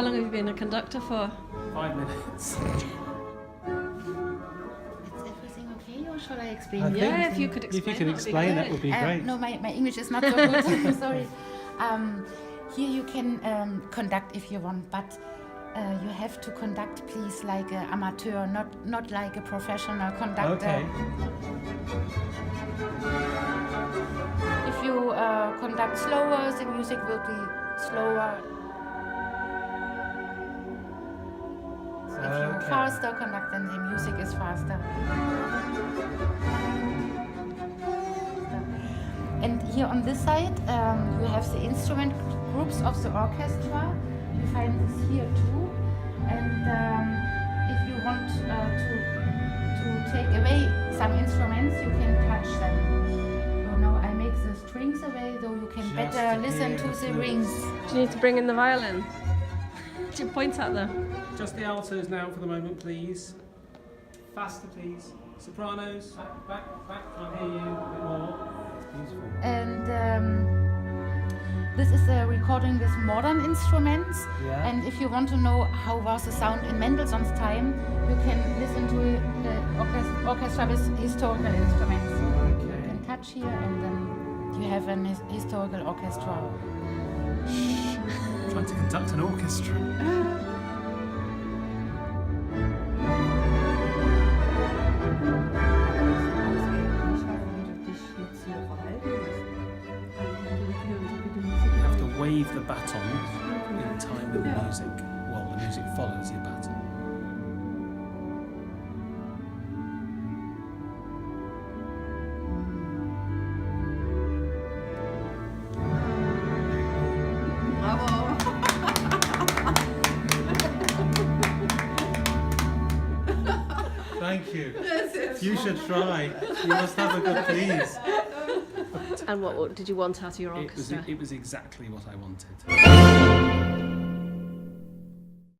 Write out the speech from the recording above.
How long have you been a conductor for? 5 minutes. Is everything okay, or should I explain? I think Yeah, if you could if you explain, could that'd be explain, that great. would be great. No, my English is not so good. Sorry. Here you can conduct if you want, but you have to conduct, please, like an amateur, not like a professional conductor. Okay. If you conduct slower, the music will be slower. If you Okay. faster conduct, then the music is faster. And here on this side, you have the instrument groups of the orchestra. You find this here too. And if you want to take away some instruments, you can touch them. So now I make the strings away, so you can Just better to listen hear to the the flutes. rings. Do you need to bring in the violin? Do you point at them? Just the altos now for the moment, please. Faster, please. Sopranos, back. Can't hear you. A bit more. Beautiful. And this is a recording with modern instruments. Yeah. And if you want to know how was the sound in Mendelssohn's time, you can listen to the orchestra with historical instruments. You can touch here, and then you have an historical orchestra. Trying to conduct an orchestra. You have to wave the baton in time with the music while the music follows your baton. Bravo! Thank you. You should try. You must have a good please. And what did you want out of your It was, orchestra? it was exactly what I wanted.